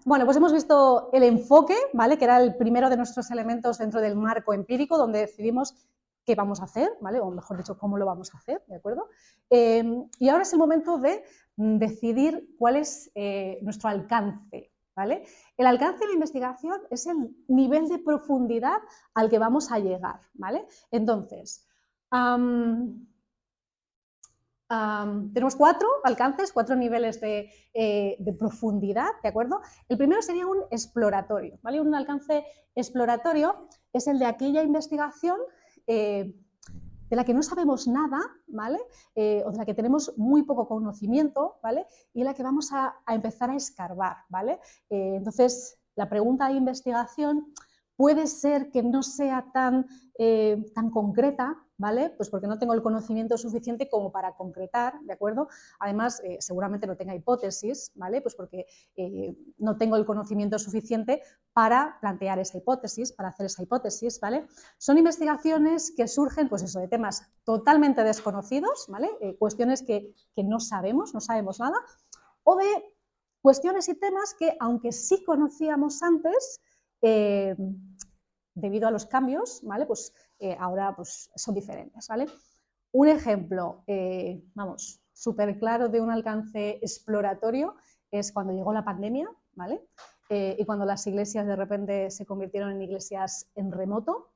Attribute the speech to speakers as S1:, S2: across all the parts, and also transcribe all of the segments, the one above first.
S1: Bueno, pues hemos visto el enfoque, ¿vale? Que era el primero de nuestros elementos dentro del marco empírico, donde decidimos qué vamos a hacer, ¿vale? O mejor dicho, cómo lo vamos a hacer, ¿de acuerdo? Y ahora es el momento de decidir cuál es nuestro alcance, ¿vale? El alcance de la investigación es el nivel de profundidad al que vamos a llegar, ¿vale? Entonces, tenemos 4 alcances, 4 niveles de profundidad, ¿de acuerdo? El primero sería un exploratorio, ¿vale? Un alcance exploratorio es el de aquella investigación de la que no sabemos nada, ¿vale? O de la que tenemos muy poco conocimiento, ¿vale? Y en la que vamos a empezar a escarbar, ¿vale? Entonces, la pregunta de investigación puede ser que no sea tan concreta, ¿vale? Pues porque no tengo el conocimiento suficiente como para concretar, ¿de acuerdo? Además, seguramente no tenga hipótesis, ¿vale? Pues porque no tengo el conocimiento suficiente para plantear esa hipótesis, para hacer esa hipótesis, ¿vale? Son investigaciones que surgen, pues eso, de temas totalmente desconocidos, ¿vale? Cuestiones que no sabemos nada, o de cuestiones y temas que, aunque sí conocíamos antes, debido a los cambios, ¿vale? Pues ahora pues, son diferentes, ¿vale? Un ejemplo, vamos, súper claro de un alcance exploratorio es cuando llegó la pandemia, ¿vale? Y cuando las iglesias de repente se convirtieron en iglesias en remoto.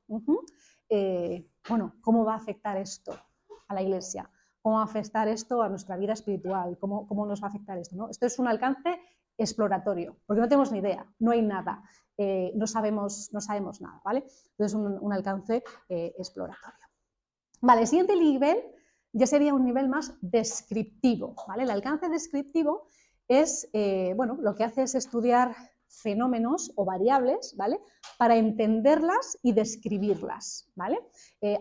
S1: Bueno, ¿cómo va a afectar esto a la iglesia? ¿Cómo va a afectar esto a nuestra vida espiritual? ¿Cómo nos va a afectar esto, ¿no? Esto es un alcance exploratorio, porque no tenemos ni idea, no hay nada, no sabemos nada, ¿vale? Entonces, un alcance exploratorio. Vale, el siguiente nivel ya sería un nivel más descriptivo, ¿vale? El alcance descriptivo es, bueno, lo que hace es estudiar fenómenos o variables, ¿vale? Para entenderlas y describirlas, ¿vale?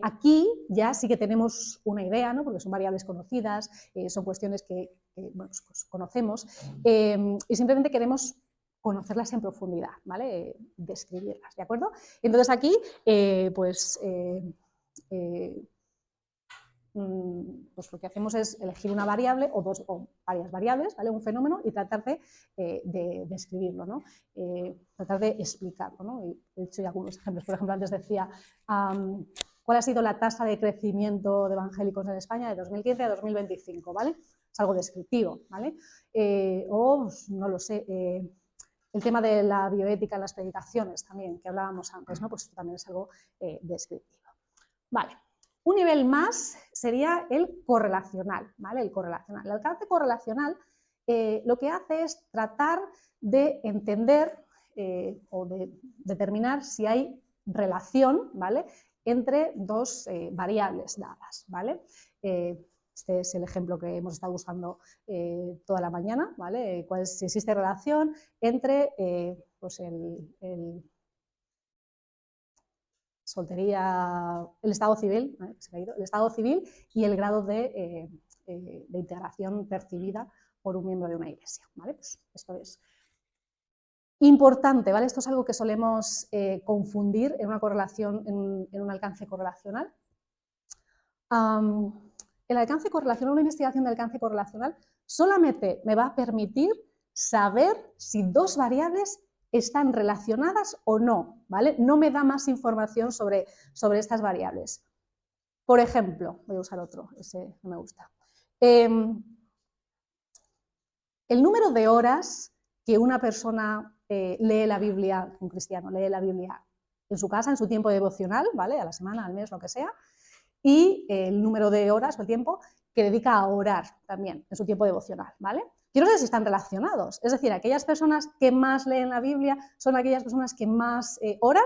S1: Aquí ya sí que tenemos una idea, ¿no? Porque son variables conocidas, son cuestiones que bueno, pues conocemos, y simplemente queremos conocerlas en profundidad, ¿vale? Describirlas, ¿de acuerdo? Entonces aquí, pues lo que hacemos es elegir una variable o varias variables, ¿vale? Un fenómeno y tratar de describirlo, ¿no? Tratar de explicarlo, ¿no? Y he hecho ya algunos ejemplos. Por ejemplo, antes decía, ¿cuál ha sido la tasa de crecimiento de evangélicos en España de 2015 a 2025? ¿Vale? Es algo descriptivo, ¿vale? O, no lo sé, el tema de la bioética en las predicaciones también, que hablábamos antes, ¿no? Pues esto también es algo descriptivo. Vale. Un nivel más sería el correlacional, ¿vale? El correlacional. El alcance correlacional lo que hace es tratar de entender o de determinar si hay relación, ¿vale? Entre dos variables dadas, ¿vale? Este es el ejemplo que hemos estado usando toda la mañana, ¿vale? Si existe relación entre pues soltería, el estado civil, ¿vale? El estado civil y el grado de integración percibida por un miembro de una iglesia, ¿vale? Pues esto es importante, ¿vale? Esto es algo que solemos confundir en una correlación, en un alcance correlacional. El alcance correlacional, una investigación de alcance correlacional, solamente me va a permitir saber si dos variables están relacionadas o no, ¿vale? No me da más información sobre estas variables. Por ejemplo, voy a usar otro, ese no me gusta. El número de horas que una persona lee la Biblia, un cristiano lee la Biblia en su casa, en su tiempo devocional, ¿vale? A la semana, al mes, lo que sea, y el número de horas o el tiempo que dedica a orar también en su tiempo devocional, ¿vale? Quiero saber si están relacionados, es decir, aquellas personas que más leen la Biblia son aquellas personas que más oran,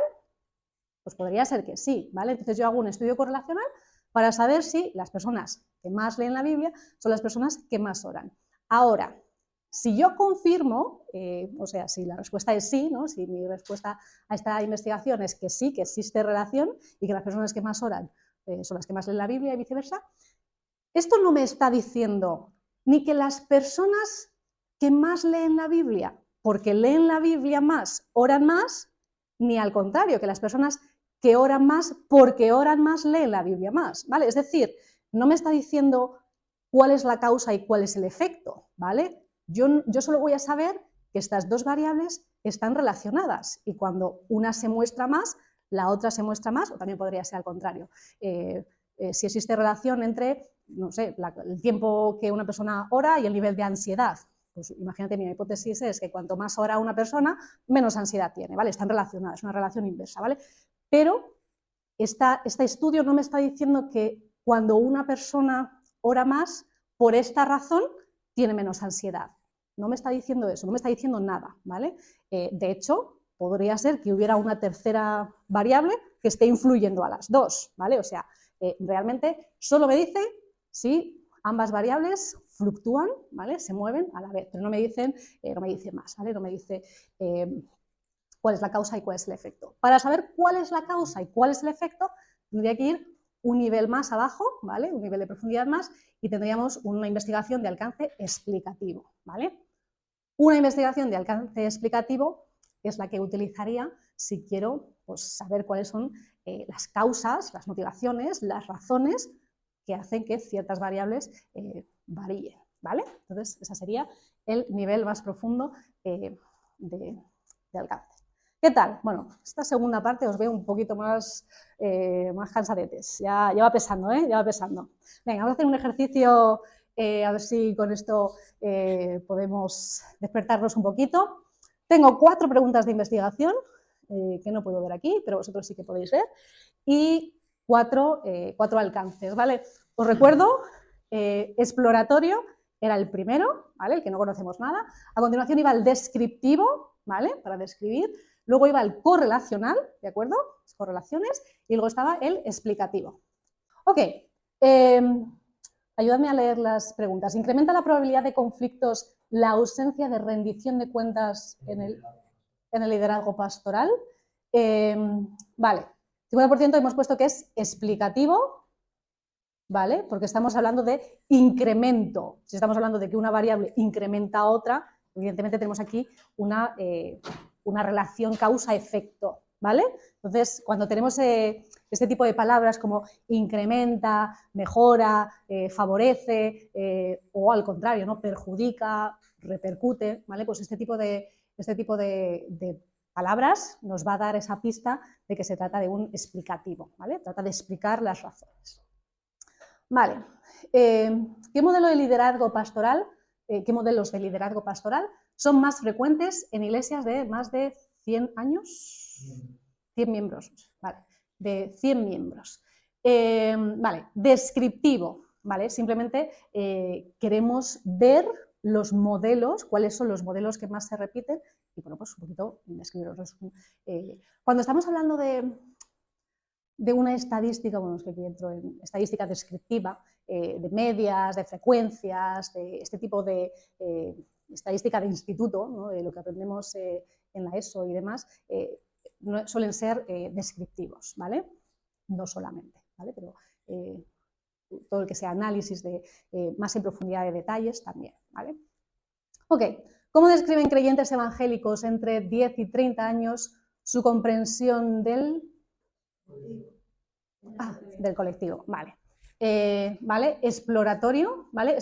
S1: pues podría ser que sí, ¿vale? Entonces yo hago un estudio correlacional para saber si las personas que más leen la Biblia son las personas que más oran. Ahora, si yo confirmo, o sea, si la respuesta es sí, ¿no? Si mi respuesta a esta investigación es que sí, que existe relación y que las personas que más oran son las que más leen la Biblia y viceversa, esto no me está diciendo ni que las personas que más leen la Biblia, porque leen la Biblia más, oran más, ni al contrario, que las personas que oran más, porque oran más, leen la Biblia más, ¿vale? Es decir, no me está diciendo cuál es la causa y cuál es el efecto, ¿vale? Yo solo voy a saber que estas dos variables están relacionadas y cuando una se muestra más, la otra se muestra más, o también podría ser al contrario. Si existe relación entre, no sé, el tiempo que una persona ora y el nivel de ansiedad. Pues imagínate, mi hipótesis es que cuanto más ora una persona, menos ansiedad tiene, ¿vale? Están relacionadas, es una relación inversa, ¿vale? Pero este estudio no me está diciendo que cuando una persona ora más, por esta razón, tiene menos ansiedad. No me está diciendo eso, no me está diciendo nada, ¿vale? De hecho, podría ser que hubiera una tercera variable que esté influyendo a las dos, ¿vale? O sea, realmente solo me dice si ambas variables fluctúan, ¿vale? Se mueven a la vez, pero no me dice más, ¿vale? No me dice cuál es la causa y cuál es el efecto. Para saber cuál es la causa y cuál es el efecto, tendría que ir un nivel más abajo, ¿vale? Un nivel de profundidad más, y tendríamos una investigación de alcance explicativo, ¿vale? Una investigación de alcance explicativo es la que utilizaría si quiero, pues, saber cuáles son las causas, las motivaciones, las razones que hacen que ciertas variables varíen, ¿vale? Entonces, ese sería el nivel más profundo de alcance. ¿Qué tal? Bueno, esta segunda parte os veo un poquito más cansadetes, ya va pesando, ya va pesando. Venga, vamos a hacer un ejercicio, a ver si con esto podemos despertarnos un poquito. Tengo 4 preguntas de investigación, que no puedo ver aquí, pero vosotros sí que podéis ver, y 4 alcances, ¿vale? Os recuerdo, exploratorio era el primero, ¿vale? El que no conocemos nada. A continuación iba el descriptivo, ¿vale? Para describir. Luego iba el correlacional, ¿de acuerdo? Las correlaciones. Y luego estaba el explicativo. Ok, ayudadme a leer las preguntas. ¿Incrementa la probabilidad de conflictos la ausencia de rendición de cuentas en el liderazgo pastoral? Vale, 50% hemos puesto que es explicativo, ¿vale? Porque estamos hablando de incremento. Si estamos hablando de que una variable incrementa a otra, evidentemente tenemos aquí una relación causa-efecto, ¿vale? Entonces, cuando tenemos este tipo de palabras como incrementa, mejora, favorece, o al contrario, ¿no? Perjudica, repercute, ¿vale? Pues este tipo de palabras nos va a dar esa pista de que se trata de un explicativo, ¿vale? Trata de explicar las razones. Vale, ¿qué modelo de liderazgo pastoral, qué modelos de liderazgo pastoral son más frecuentes en iglesias de más de 100 años? 100 miembros, vale, de 100 miembros. Vale, descriptivo, ¿vale? Simplemente queremos ver los modelos, cuáles son los modelos que más se repiten, y bueno, pues un poquito describirlos. Cuando estamos hablando de una estadística, bueno, es que aquí entro en estadística descriptiva, de medias, de frecuencias, de este tipo de estadística de instituto, ¿no? De lo que aprendemos en la ESO y demás, no, suelen ser descriptivos, ¿vale? No solamente, ¿vale? Pero todo el que sea análisis de más en profundidad de detalles también, ¿vale? Ok, ¿cómo describen creyentes evangélicos entre 10 y 30 años su comprensión del colectivo? Vale. Vale, exploratorio, ¿vale?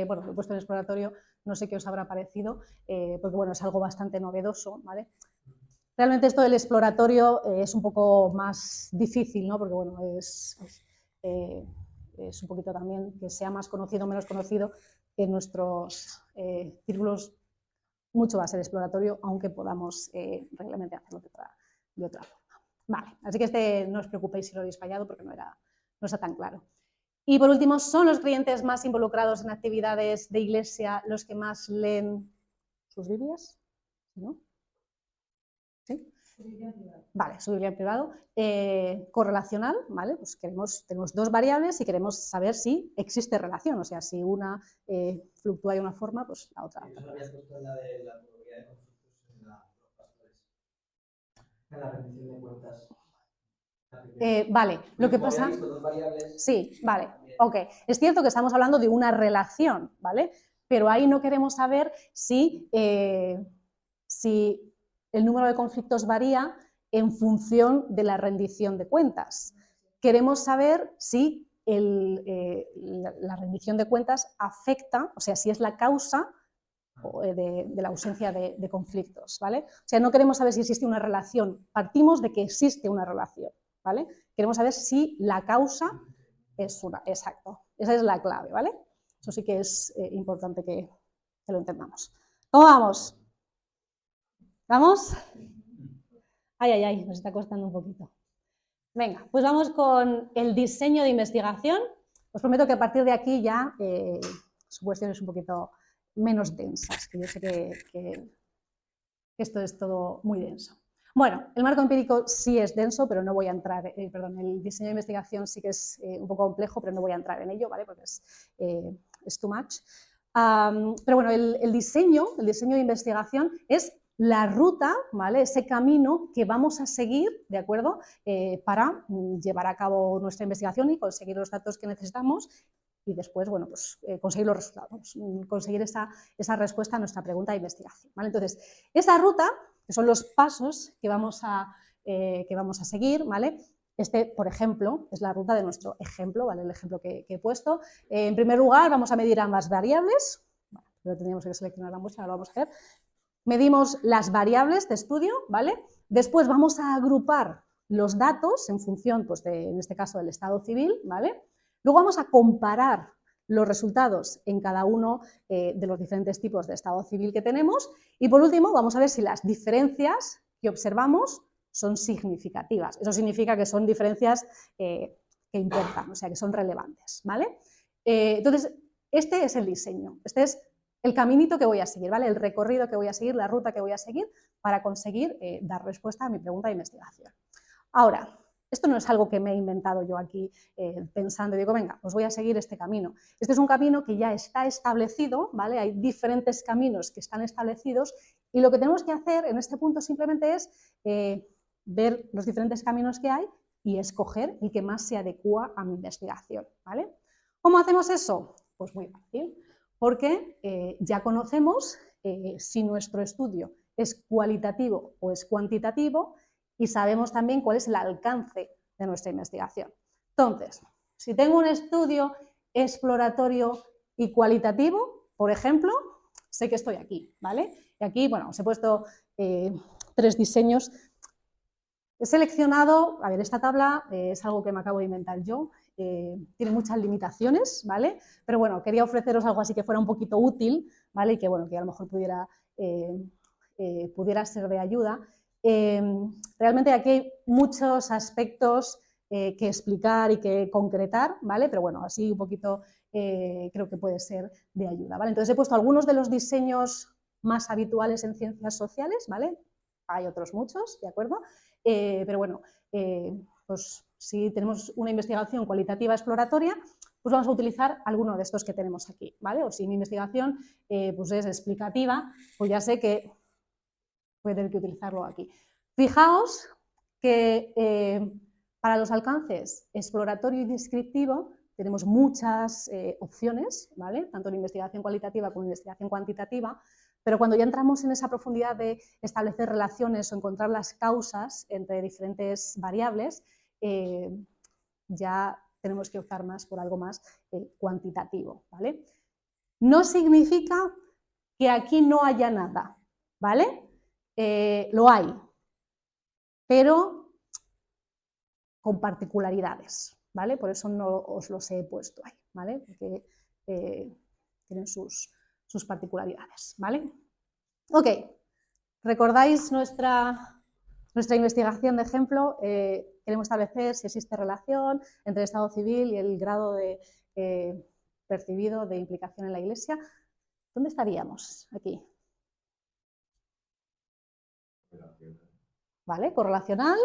S1: Bueno, lo he puesto en exploratorio, no sé qué os habrá parecido, porque bueno, es algo bastante novedoso, ¿vale? Realmente esto del exploratorio es un poco más difícil, ¿no? Porque bueno, es un poquito también que sea más conocido o menos conocido, que en nuestros círculos mucho va a ser exploratorio, aunque podamos realmente hacerlo de otra forma. Vale, así que no os preocupéis si lo habéis fallado porque no está tan claro. Y por último, ¿son los creyentes más involucrados en actividades de iglesia los que más leen sus Biblias? ¿No? ¿Sí? Vale, su Biblia en privado. Correlacional, ¿vale? Pues tenemos 2 variables y queremos saber si existe relación, o sea, si una fluctúa de una forma, pues la otra.
S2: Yo había puesto la de la probabilidad de conflictos en los pastores, en la rendición de cuentas.
S1: Vale, lo que pasa...
S2: Visto 2 variables,
S1: sí, vale, ok. Es cierto que estamos hablando de una relación, ¿vale? Pero ahí no queremos saber si el número de conflictos varía en función de la rendición de cuentas. Queremos saber si la rendición de cuentas afecta, o sea, si es la causa de la ausencia de conflictos, ¿vale? O sea, no queremos saber si existe una relación, partimos de que existe una relación, ¿vale? Queremos saber si la causa es una, exacto, esa es la clave, ¿vale? Eso sí que es importante que lo entendamos. ¿Cómo vamos? ¿Vamos? Ay, ay, ay, nos está costando un poquito. Venga, pues vamos con el diseño de investigación. Os prometo que a partir de aquí ya son cuestiones un poquito menos densas, que yo sé que esto es todo muy denso. Bueno, el marco empírico sí es denso, pero no voy a entrar, perdón, el diseño de investigación sí que es un poco complejo, pero no voy a entrar en ello, ¿vale? Porque es too much. Pero bueno, el diseño de investigación es la ruta, ¿vale? Ese camino que vamos a seguir, ¿de acuerdo? Para llevar a cabo nuestra investigación y conseguir los datos que necesitamos y después, bueno, pues conseguir los resultados, conseguir esa respuesta a nuestra pregunta de investigación, ¿vale? Entonces, esa ruta, que son los pasos que vamos a seguir, ¿vale? Este, por ejemplo, es la ruta de nuestro ejemplo, ¿vale? El ejemplo que he puesto. En primer lugar, vamos a medir ambas variables. Bueno, pero teníamos que seleccionar la muestra, ahora lo vamos a hacer. Medimos las variables de estudio, ¿vale? Después vamos a agrupar los datos en función, pues, en este caso, del estado civil, ¿vale? Luego vamos a comparar los resultados en cada uno de los diferentes tipos de estado civil que tenemos y, por último, vamos a ver si las diferencias que observamos son significativas. Eso significa que son diferencias que importan, o sea, que son relevantes, ¿vale? Entonces, este es el diseño, este es el caminito que voy a seguir, ¿vale? El recorrido que voy a seguir, la ruta que voy a seguir para conseguir dar respuesta a mi pregunta de investigación. Ahora, esto no es algo que me he inventado yo aquí pensando, digo, venga, pues voy a seguir este camino. Este es un camino que ya está establecido, ¿vale? Hay diferentes caminos que están establecidos y lo que tenemos que hacer en este punto simplemente es ver los diferentes caminos que hay y escoger el que más se adecua a mi investigación, ¿vale? ¿Cómo hacemos eso? Pues muy fácil, porque ya conocemos si nuestro estudio es cualitativo o es cuantitativo y sabemos también cuál es el alcance de nuestra investigación. Entonces, si tengo un estudio exploratorio y cualitativo, por ejemplo, sé que estoy aquí, ¿vale? Y aquí, bueno, os he puesto 3 diseños. He seleccionado, a ver, esta tabla es algo que me acabo de inventar yo, tiene muchas limitaciones, ¿vale? Pero bueno, quería ofreceros algo así que fuera un poquito útil, ¿vale? Y que, bueno, que a lo mejor pudiera ser de ayuda. Realmente aquí hay muchos aspectos que explicar y que concretar, ¿vale? Pero bueno, así un poquito creo que puede ser de ayuda, ¿vale? Entonces he puesto algunos de los diseños más habituales en ciencias sociales, ¿vale? Hay otros muchos, ¿de acuerdo? Pero bueno, pues si tenemos una investigación cualitativa exploratoria, pues vamos a utilizar alguno de estos que tenemos aquí, ¿vale? O si mi investigación pues es explicativa, pues ya sé que voy a tener que utilizarlo aquí. Fijaos que para los alcances exploratorio y descriptivo tenemos muchas opciones, ¿vale? Tanto en investigación cualitativa como en investigación cuantitativa, pero cuando ya entramos en esa profundidad de establecer relaciones o encontrar las causas entre diferentes variables, ya tenemos que optar más por algo más cuantitativo, ¿vale? No significa que aquí no haya nada, ¿vale? Lo hay, pero con particularidades, ¿vale? Por eso no os los he puesto ahí, ¿vale? Porque tienen sus particularidades, ¿vale? Ok, ¿recordáis nuestra investigación de ejemplo? Queremos establecer si existe relación entre el estado civil y el grado de percibido de implicación en la Iglesia. ¿Dónde estaríamos aquí? ¿Vale? Correlacional,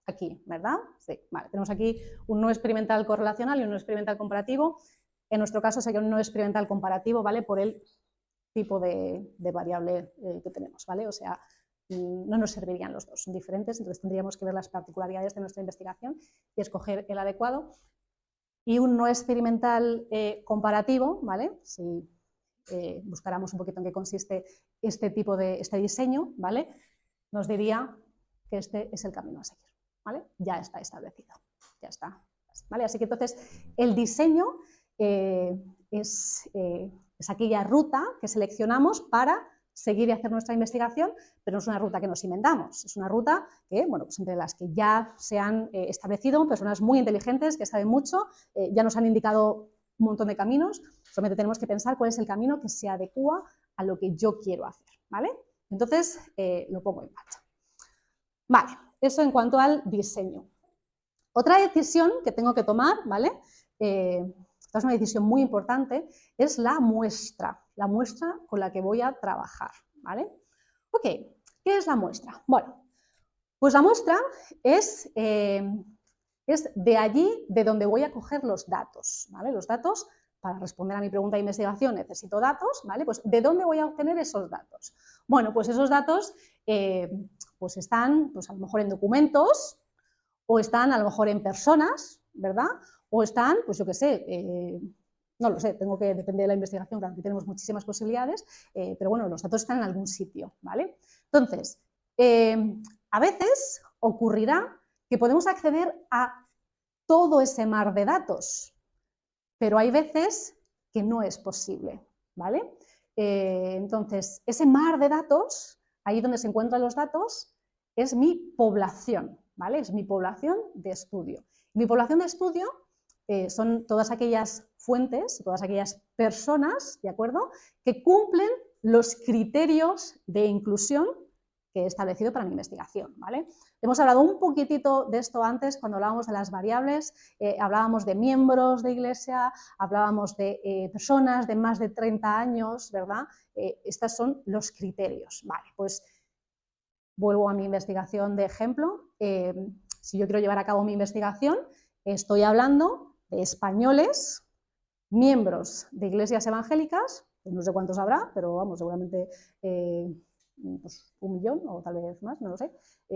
S1: aquí, ¿verdad? Sí, vale. Tenemos aquí un no experimental correlacional y un no experimental comparativo. En nuestro caso sería un no experimental comparativo, ¿vale? Por el tipo de variable que tenemos, ¿vale? O sea, no nos servirían los dos, son diferentes, entonces tendríamos que ver las particularidades de nuestra investigación y escoger el adecuado. Y un no experimental comparativo, ¿vale? Si buscáramos un poquito en qué consiste este diseño, ¿vale? Nos diría que este es el camino a seguir, ¿vale? Ya está establecido, ya está, ¿vale? Así que entonces el diseño es Es aquella ruta que seleccionamos para seguir y hacer nuestra investigación, pero no es una ruta que nos inventamos, es una ruta que, bueno, pues entre las que ya se han establecido personas muy inteligentes que saben mucho, ya nos han indicado un montón de caminos, solamente tenemos que pensar cuál es el camino que se adecua a lo que yo quiero hacer, ¿vale? Entonces, lo pongo en marcha. Vale, eso en cuanto al diseño. Otra decisión que tengo que tomar, ¿vale? Esta es una decisión muy importante, es la muestra con la que voy a trabajar, ¿vale? Ok, ¿qué es la muestra? Bueno, pues la muestra es de allí de donde voy a coger los datos, ¿vale? Los datos, para responder a mi pregunta de investigación necesito datos, ¿vale? Pues ¿de dónde voy a obtener esos datos? Bueno, pues esos datos pues están pues a lo mejor en documentos, o están a lo mejor en personas, ¿verdad? O están, pues yo qué sé, no lo sé, depende de la investigación, claro, aquí tenemos muchísimas posibilidades, pero bueno, los datos están en algún sitio, ¿vale? Entonces, a veces ocurrirá que podemos acceder a todo ese mar de datos, pero hay veces que no es posible, ¿vale? Entonces, ese mar de datos, ahí donde se encuentran los datos, es mi población, ¿vale? Es mi población de estudio. Mi población de estudio son todas aquellas fuentes, todas aquellas personas, ¿de acuerdo?, que cumplen los criterios de inclusión que he establecido para mi investigación, ¿vale? Hemos hablado un poquitito de esto antes cuando hablábamos de las variables, hablábamos de miembros de iglesia, hablábamos de personas de más de 30 años, ¿verdad? Estos son los criterios, ¿vale? Pues vuelvo a mi investigación de ejemplo. Si yo quiero llevar a cabo mi investigación, estoy hablando de españoles, miembros de iglesias evangélicas, pues no sé cuántos habrá, pero vamos, seguramente pues 1 millón o tal vez más, no lo sé,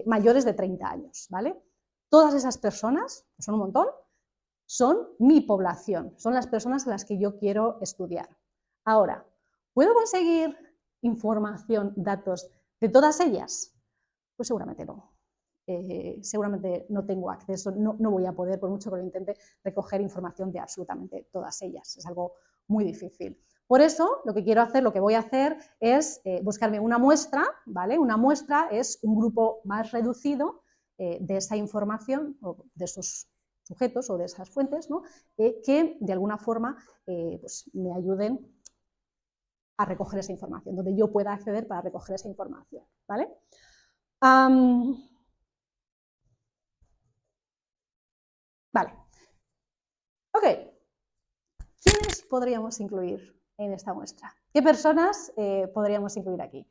S1: mayores de 30 años, ¿vale? Todas esas personas, que son un montón, son mi población, son las personas a las que yo quiero estudiar. Ahora, ¿puedo conseguir información, datos de todas ellas? Pues seguramente no. Seguramente no tengo acceso, no voy a poder, por mucho que lo intente, recoger información de absolutamente todas ellas. Es algo muy difícil. Por eso, lo que quiero hacer, lo que voy a hacer es buscarme una muestra, ¿vale? Una muestra es un grupo más reducido de esa información, o de esos sujetos o de esas fuentes, ¿no? Que de alguna forma pues me ayuden a recoger esa información, donde yo pueda acceder para recoger esa información, ¿vale? Vale. Ok. ¿Quiénes podríamos incluir en esta muestra? ¿Qué personas podríamos incluir aquí?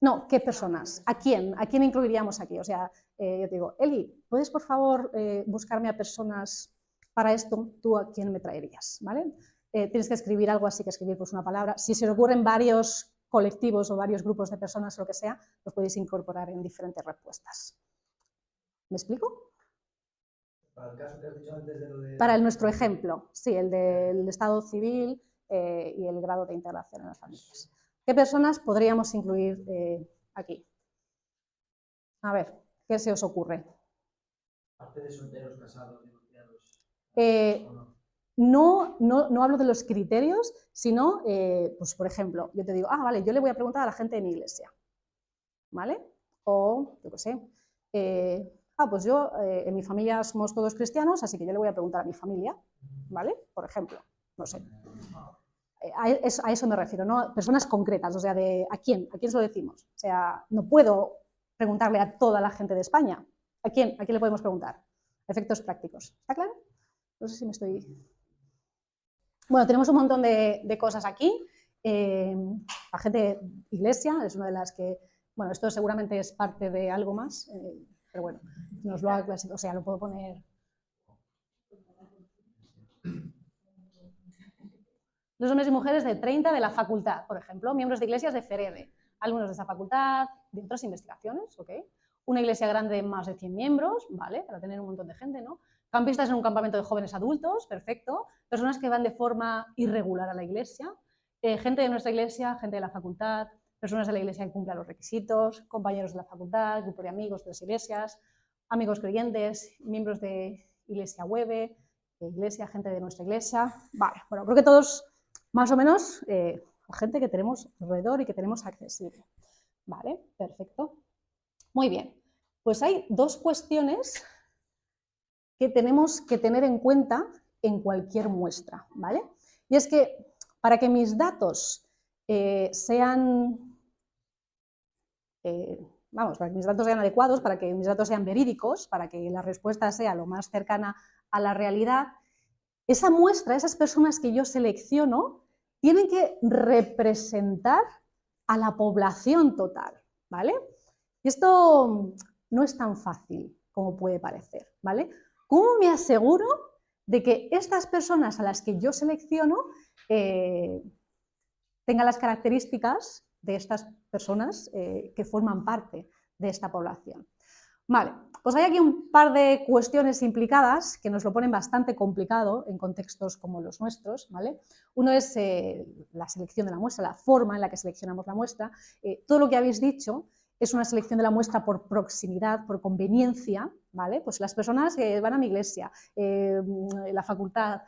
S1: No, ¿qué personas? ¿A quién? ¿A quién incluiríamos aquí? O sea, yo te digo, Eli, ¿puedes por favor buscarme a personas para esto? ¿Tú a quién me traerías? ¿Vale? Tienes que escribir algo así, que escribir pues una palabra. Si se os ocurren varios colectivos o varios grupos de personas o lo que sea, los podéis incorporar en diferentes respuestas. ¿Me explico?
S2: Para el caso que has dicho antes de lo de...
S1: Para nuestro ejemplo, sí, el del estado civil y el grado de integración en las familias. ¿Qué personas podríamos incluir aquí? A ver, ¿qué se os ocurre?
S2: Aparte de solteros, casados, divorciados.
S1: No hablo de los criterios, sino, pues por ejemplo, yo te digo, vale, yo le voy a preguntar a la gente de mi iglesia, ¿vale? O, yo qué sé, pues yo, en mi familia somos todos cristianos, así que yo le voy a preguntar a mi familia, ¿vale? Por ejemplo, no sé. A eso me refiero, ¿no? Personas concretas, o sea, ¿a quién se lo decimos? O sea, no puedo preguntarle a toda la gente de España. ¿A quién le podemos preguntar? Efectos prácticos. ¿Está claro? No sé si me estoy... Bueno, tenemos un montón de cosas aquí. La gente de iglesia es una de las que... Bueno, esto seguramente es parte de algo más, pero bueno, nos lo ha clasificado, o sea, lo puedo poner... Los hombres y mujeres de 30 de la facultad, por ejemplo, miembros de iglesias de FEREDE, algunos de esa facultad, de otras investigaciones, ¿ok? Una iglesia grande de más de 100 miembros, ¿vale? Para tener un montón de gente, ¿no? Campistas en un campamento de jóvenes adultos, perfecto. Personas que van de forma irregular a la iglesia, gente de nuestra iglesia, gente de la facultad, personas de la iglesia que cumplan los requisitos, compañeros de la facultad, grupo de amigos de las iglesias, amigos creyentes, miembros de iglesia web, iglesia, gente de nuestra iglesia. Vale, bueno, creo que todos más o menos, gente que tenemos alrededor y que tenemos accesible. Vale, perfecto. Muy bien, pues hay dos cuestiones que tenemos que tener en cuenta en cualquier muestra, ¿vale? Y es que para que mis datos sean adecuados, para que mis datos sean verídicos, para que la respuesta sea lo más cercana a la realidad, esa muestra, esas personas que yo selecciono, tienen que representar a la población total, ¿vale? Y esto no es tan fácil como puede parecer, ¿vale? ¿Cómo me aseguro de que estas personas a las que yo selecciono tengan las características de estas personas que forman parte de esta población? Vale, pues hay aquí un par de cuestiones implicadas que nos lo ponen bastante complicado en contextos como los nuestros, ¿vale? Uno es la selección de la muestra, la forma en la que seleccionamos la muestra. Todo lo que habéis dicho es una selección de la muestra por proximidad, por conveniencia, ¿vale? Pues las personas que van a mi iglesia, la facultad,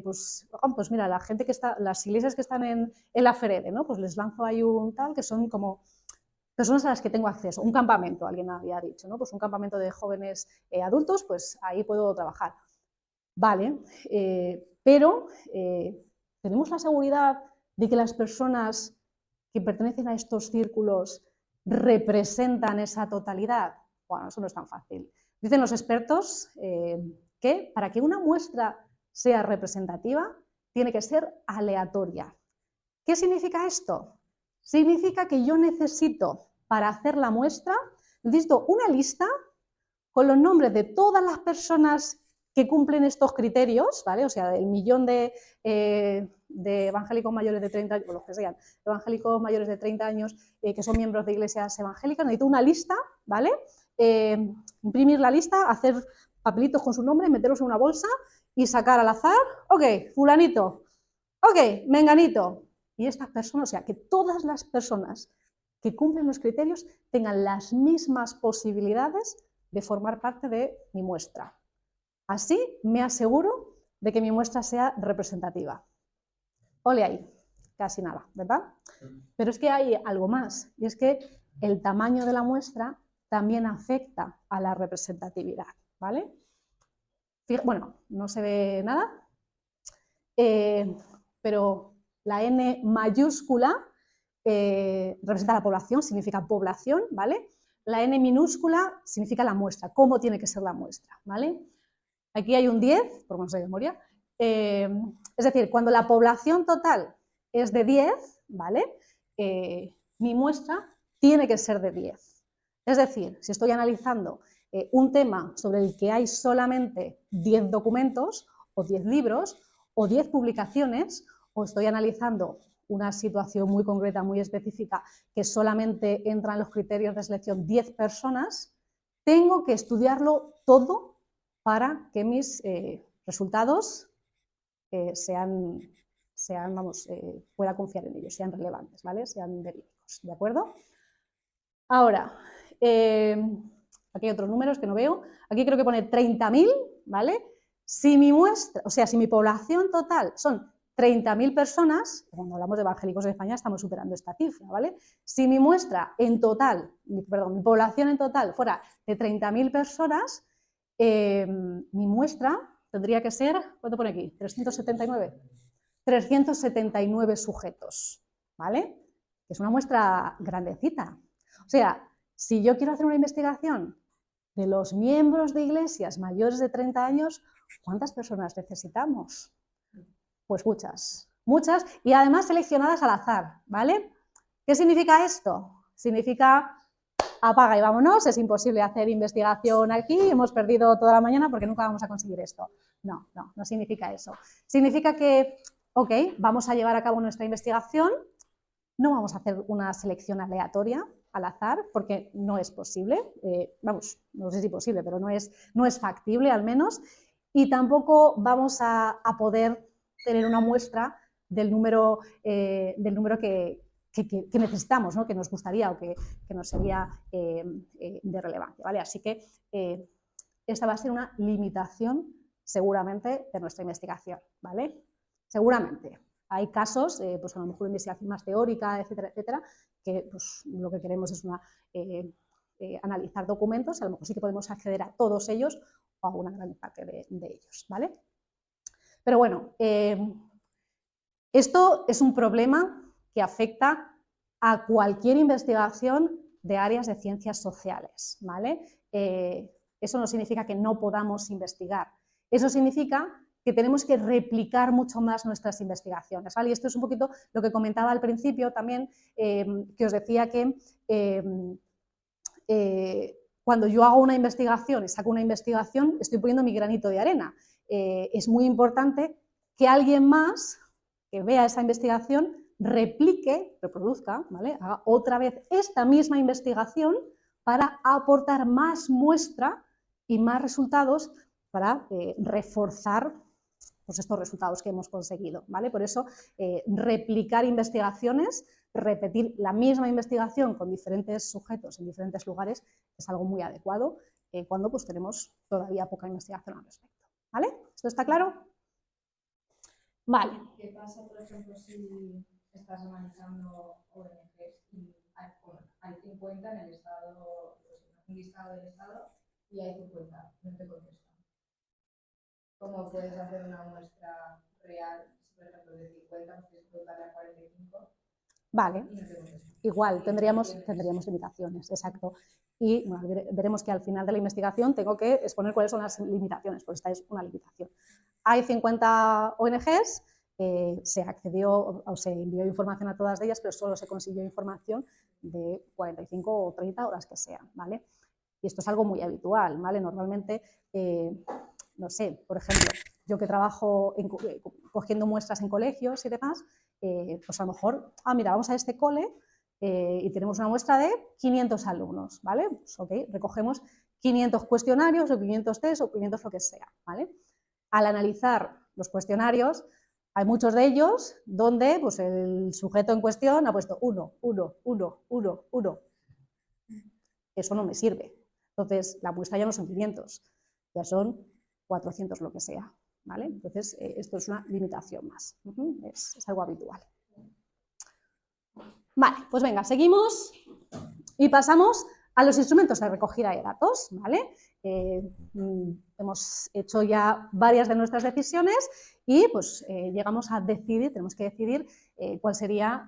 S1: pues mira, la gente que está, las iglesias que están en la FEREDE, ¿no? Pues les lanzo ahí un tal que son como personas a las que tengo acceso. Un campamento, alguien había dicho, ¿no? Pues un campamento de jóvenes adultos, pues ahí puedo trabajar. Vale, pero ¿tenemos la seguridad de que las personas que pertenecen a estos círculos representan esa totalidad? Bueno, eso no es tan fácil. Dicen los expertos que para que una muestra sea representativa tiene que ser aleatoria. ¿Qué significa esto? Significa que yo necesito, para hacer la muestra, necesito una lista con los nombres de todas las personas que cumplen estos criterios, ¿vale? O sea, el millón de evangélicos mayores de 30 años, o los que sean, evangélicos mayores de 30 años que son miembros de iglesias evangélicas, necesito una lista, ¿vale? Imprimir la lista, hacer papelitos con su nombre, meterlos en una bolsa y sacar al azar, ok, fulanito, ok, menganito. Y estas personas, o sea, que todas las personas que cumplen los criterios tengan las mismas posibilidades de formar parte de mi muestra. Así me aseguro de que mi muestra sea representativa. Ole ahí, casi nada, ¿verdad? Pero es que hay algo más, y es que el tamaño de la muestra también afecta a la representatividad, ¿vale? Bueno, no se ve nada, pero la N mayúscula representa la población, significa población, ¿vale? La N minúscula significa la muestra, cómo tiene que ser la muestra, ¿vale? Aquí hay un 10, por menos de memoria, es decir, cuando la población total es de 10, ¿vale? Mi muestra tiene que ser de 10. Es decir, si estoy analizando un tema sobre el que hay solamente 10 documentos o 10 libros o 10 publicaciones, o estoy analizando una situación muy concreta, muy específica, que solamente entran en los criterios de selección 10 personas, tengo que estudiarlo todo para que mis resultados pueda confiar en ellos, sean relevantes, ¿vale? Sean verídicos, ¿de acuerdo? Ahora, aquí hay otros números que no veo. Aquí creo que pone 30.000, ¿vale? Si mi muestra, o sea, si mi población total son 30.000 personas, cuando hablamos de evangélicos en España estamos superando esta cifra, ¿vale? Si mi muestra en total, mi población en total fuera de 30.000 personas, mi muestra tendría que ser, ¿cuánto pone aquí? 379. 379 sujetos, ¿vale? Es una muestra grandecita. O sea, si yo quiero hacer una investigación de los miembros de iglesias mayores de 30 años, ¿cuántas personas necesitamos? Pues muchas, muchas, y además seleccionadas al azar, ¿vale? ¿Qué significa esto? Significa apaga y vámonos, es imposible hacer investigación aquí, hemos perdido toda la mañana porque nunca vamos a conseguir esto. No, no, no significa eso. Significa que, ok, vamos a llevar a cabo nuestra investigación, no vamos a hacer una selección aleatoria al azar, porque no es posible, no sé si es posible, pero no es factible al menos, y tampoco vamos a poder tener una muestra del número que necesitamos, ¿no? Que nos gustaría o que nos sería de relevancia, ¿vale? Así que esta va a ser una limitación seguramente de nuestra investigación, ¿vale? Seguramente. Hay casos, pues a lo mejor investigación más teórica, etcétera, etcétera, que pues, lo que queremos es analizar documentos, a lo mejor sí que podemos acceder a todos ellos o a una gran parte de ellos, ¿vale? Pero bueno, esto es un problema que afecta a cualquier investigación de áreas de ciencias sociales, ¿vale? Eso no significa que no podamos investigar, eso significa que tenemos que replicar mucho más nuestras investigaciones, ¿vale? Y esto es un poquito lo que comentaba al principio también, que os decía que cuando yo hago una investigación y saco una investigación, estoy poniendo mi granito de arena. Es muy importante que alguien más que vea esa investigación replique, reproduzca, ¿vale? Haga otra vez esta misma investigación para aportar más muestra y más resultados para reforzar pues, estos resultados que hemos conseguido, ¿vale? Por eso, replicar investigaciones, repetir la misma investigación con diferentes sujetos en diferentes lugares es algo muy adecuado cuando pues, tenemos todavía poca investigación al respecto, ¿vale? ¿Esto está claro? Vale.
S3: ¿Qué pasa, por ejemplo, si estás analizando ONGs y hay 50 en el estado, pues, un listado del estado y hay 50, no te contestan? ¿Cómo puedes hacer una muestra real, por ejemplo, de 50, pues tienes que preguntarle a 45?
S1: Vale,
S3: Y no te contestan.
S1: igual tendríamos limitaciones, exacto. Y bueno, veremos que al final de la investigación tengo que exponer cuáles son las limitaciones, pues esta es una limitación. Hay 50 ONGs, se accedió o se envió información a todas ellas, pero solo se consiguió información de 45 o 30 horas que sean, ¿vale? Y esto es algo muy habitual, ¿vale? Normalmente, no sé, por ejemplo, yo que trabajo cogiendo muestras en colegios y demás, pues a lo mejor, mira, vamos a este cole y tenemos una muestra de 500 alumnos, ¿vale? Pues, ok, recogemos 500 cuestionarios o 500 test o 500 lo que sea, ¿vale? Al analizar los cuestionarios, hay muchos de ellos donde pues, el sujeto en cuestión ha puesto 1, 1, 1, 1, 1. Eso no me sirve. Entonces, la muestra ya no son 500, ya son 400 lo que sea, ¿vale? Entonces, esto es una limitación más. Es algo habitual. Vale, pues venga, seguimos y pasamos a los instrumentos de recogida de datos, ¿vale? Hemos hecho ya varias de nuestras decisiones y pues llegamos a decidir, tenemos que decidir cuál sería,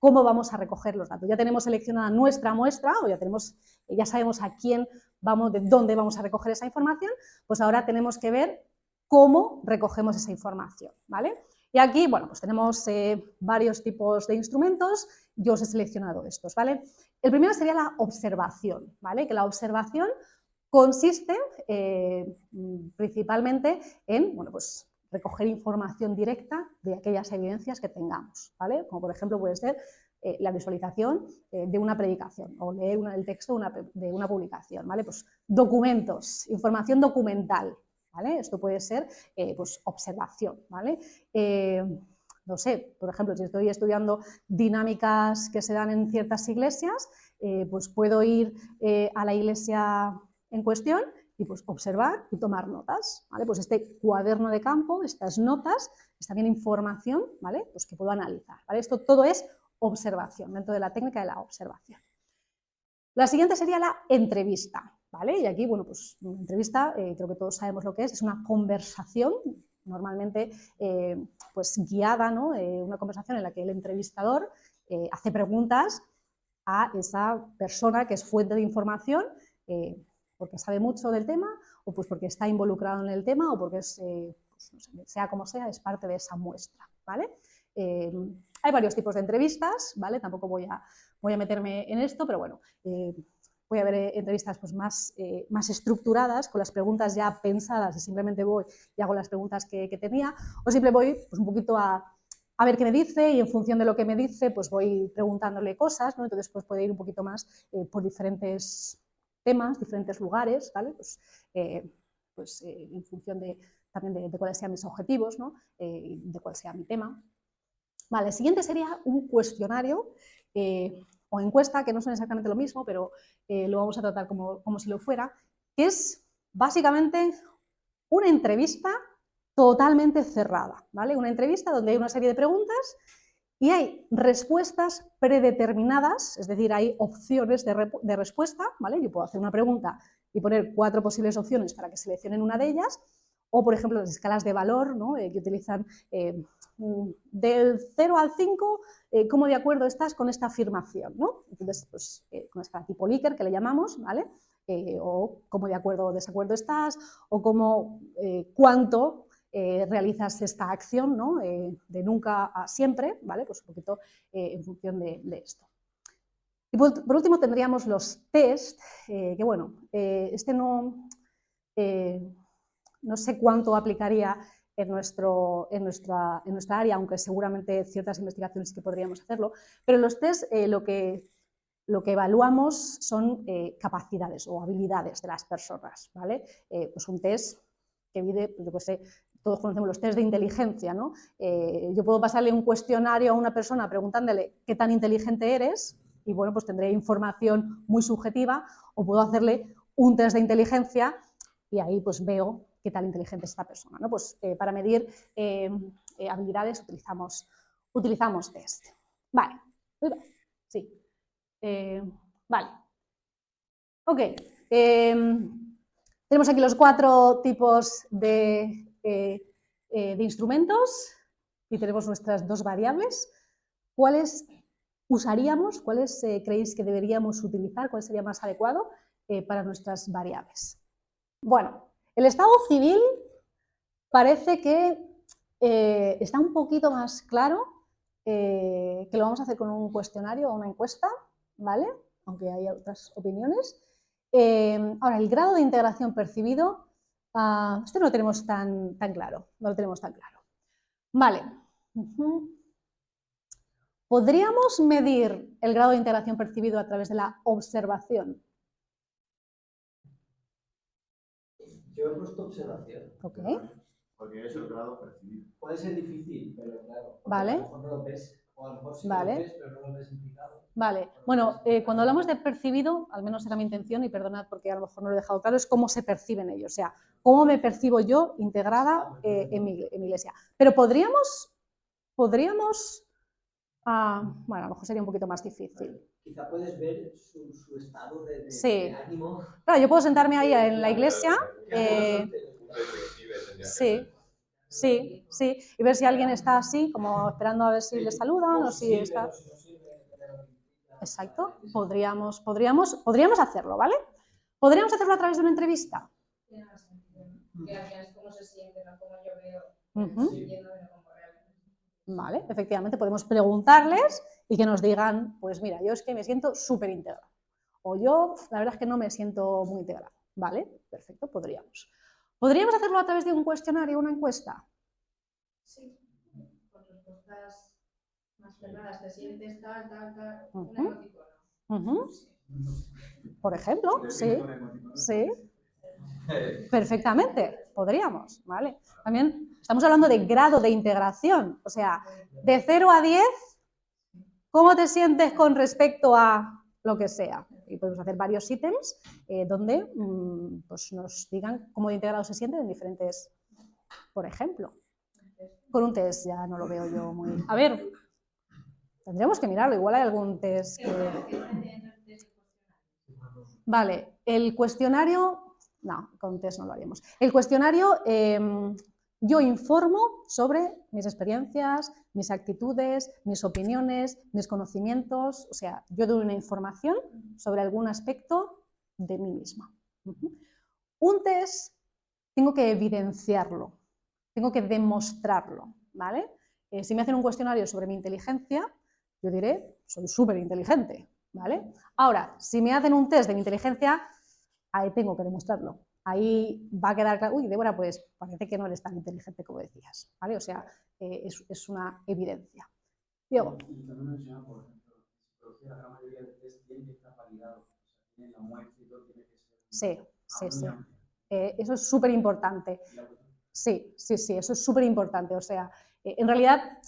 S1: cómo vamos a recoger los datos. Ya tenemos seleccionada nuestra muestra o ya sabemos a quién vamos, de dónde vamos a recoger esa información, pues ahora tenemos que ver cómo recogemos esa información, ¿vale? Y aquí, bueno, pues tenemos varios tipos de instrumentos, yo os he seleccionado estos, ¿vale? El primero sería la observación, ¿vale? Que la observación consiste principalmente en, bueno, pues recoger información directa de aquellas evidencias que tengamos, ¿vale? Como por ejemplo puede ser la visualización de una predicación o leer el texto de una publicación, ¿vale? Pues documentos, información documental, ¿vale? Esto puede ser pues observación, ¿vale? No sé, por ejemplo, si estoy estudiando dinámicas que se dan en ciertas iglesias, pues puedo ir a la iglesia en cuestión y pues observar y tomar notas, ¿vale? Pues este cuaderno de campo, estas notas, es también información, ¿vale? Pues que puedo analizar, ¿vale? Esto todo es observación, dentro de la técnica de la observación. La siguiente sería la entrevista, ¿vale? Y aquí, bueno, pues una entrevista, creo que todos sabemos lo que es una conversación, normalmente pues guiada, ¿no? Una conversación en la que el entrevistador hace preguntas a esa persona que es fuente de información, porque sabe mucho del tema, o pues porque está involucrado en el tema, o porque es, pues, no sé, sea como sea, es parte de esa muestra, ¿vale? Hay varios tipos de entrevistas, ¿vale? Tampoco voy a meterme en esto, pero bueno, voy a ver entrevistas pues, más estructuradas, con las preguntas ya pensadas y simplemente voy y hago las preguntas que tenía, o siempre voy pues, un poquito a ver qué me dice y en función de lo que me dice pues voy preguntándole cosas, ¿no? Entonces pues puede ir un poquito más por diferentes temas, diferentes lugares, ¿vale? Pues en función también de cuáles sean mis objetivos, ¿no? De cuál sea mi tema. Vale, el siguiente sería un cuestionario o encuesta, que no son exactamente lo mismo, pero lo vamos a tratar como si lo fuera, que es básicamente una entrevista totalmente cerrada, ¿vale? Una entrevista donde hay una serie de preguntas y hay respuestas predeterminadas, es decir, hay opciones de respuesta, ¿vale? Yo puedo hacer una pregunta y poner 4 posibles opciones para que seleccionen una de ellas, o, por ejemplo, las escalas de valor, ¿no? Que utilizan del 0 al 5, ¿cómo de acuerdo estás con esta afirmación, ¿no? Entonces, pues, con escala tipo Likert, que le llamamos, ¿vale? O cómo de acuerdo o desacuerdo estás, o cómo, cuánto realizas esta acción, ¿no? De nunca a siempre, ¿vale? Pues un poquito en función de esto. Y por último tendríamos los test, que bueno, este no sé cuánto aplicaría en nuestra área, aunque seguramente ciertas investigaciones sí que podríamos hacerlo, pero los test lo que evaluamos son capacidades o habilidades de las personas, ¿vale? Pues un test que mide, pues yo qué sé, todos conocemos los test de inteligencia, ¿no? Yo puedo pasarle un cuestionario a una persona preguntándole qué tan inteligente eres y, bueno, pues tendré información muy subjetiva, o puedo hacerle un test de inteligencia y ahí pues veo qué tan inteligente es esta persona, ¿no? Pues para medir habilidades utilizamos test. Vale, sí. Vale. Ok. Tenemos aquí los 4 tipos de instrumentos y tenemos nuestras 2 variables. ¿Cuáles usaríamos? ¿Cuáles creéis que deberíamos utilizar? ¿Cuál sería más adecuado para nuestras variables? Bueno, el estado civil parece que está un poquito más claro, que lo vamos a hacer con un cuestionario o una encuesta, ¿vale? Aunque hay otras opiniones. Ahora, el grado de integración percibido, esto no lo tenemos tan claro, no lo tenemos tan claro. Vale. ¿Podríamos medir el grado de integración percibido a través de la observación?
S2: Yo he puesto observación.
S1: Ok.
S4: Porque es el grado percibido.
S2: Puede ser difícil, pero claro.
S1: Vale.
S2: A lo mejor no lo ves, o a lo mejor sí
S1: Vale.
S2: lo ves, pero no lo ves implicado.
S1: Vale, bueno, cuando hablamos de percibido, al menos era mi intención, y perdonad porque a lo mejor no lo he dejado claro, es cómo se perciben ellos, o sea, cómo me percibo yo integrada en mi iglesia. Pero podríamos bueno, a lo mejor sería un poquito más difícil.
S2: Quizá puedes ver su estado de
S1: Sí.
S2: ánimo.
S1: Claro, yo puedo sentarme ahí en la iglesia, sí, y ver si alguien está así, como esperando a ver si le saludan o si está... Exacto, podríamos hacerlo, ¿vale? ¿Podríamos hacerlo a través de una entrevista?
S3: Tiene más sentido, ¿no? Que al final es cómo se siente, no como yo veo,
S1: Ujú.
S3: sintiéndome, no como realmente.
S1: Vale, efectivamente, podemos preguntarles y que nos digan, pues mira, yo es que me siento súper integrado. O yo, la verdad es que no me siento muy integrado. Vale, perfecto, podríamos. ¿Podríamos hacerlo a través de un cuestionario o una encuesta?
S3: Sí, con respuestas más cerradas, te sientes tal,
S1: Ujú.
S3: un emoticono.
S1: Ujú. Por ejemplo, sí, sí, perfectamente, podríamos, ¿vale? También estamos hablando de grado de integración, o sea, de 0 a 10, ¿cómo te sientes con respecto a lo que sea? Y podemos hacer varios ítems donde pues nos digan cómo de integrado se sienten en diferentes, por ejemplo. Con un test ya no lo veo yo muy... A ver, tendríamos que mirarlo, igual hay algún test que... Vale, el cuestionario... No, con test no lo haríamos. El cuestionario, yo informo sobre mis experiencias, mis actitudes, mis opiniones, mis conocimientos, o sea, yo doy una información sobre algún aspecto de mí misma. Un test tengo que evidenciarlo, tengo que demostrarlo, ¿vale? Si me hacen un cuestionario sobre mi inteligencia, yo diré, soy súper inteligente, ¿vale? Ahora, si me hacen un test de mi inteligencia, ahí tengo que demostrarlo. Ahí va a quedar claro, uy, Débora, pues parece que no eres tan inteligente como decías, ¿vale? O sea, es una evidencia. Diego.
S4: Y también menciona, por ejemplo, la gran mayoría de test tiene que estar validado. O sea, tiene la muestra y todo tiene que ser...
S1: Sí. Eso es súper importante. Sí, eso es súper importante. O sea, en realidad,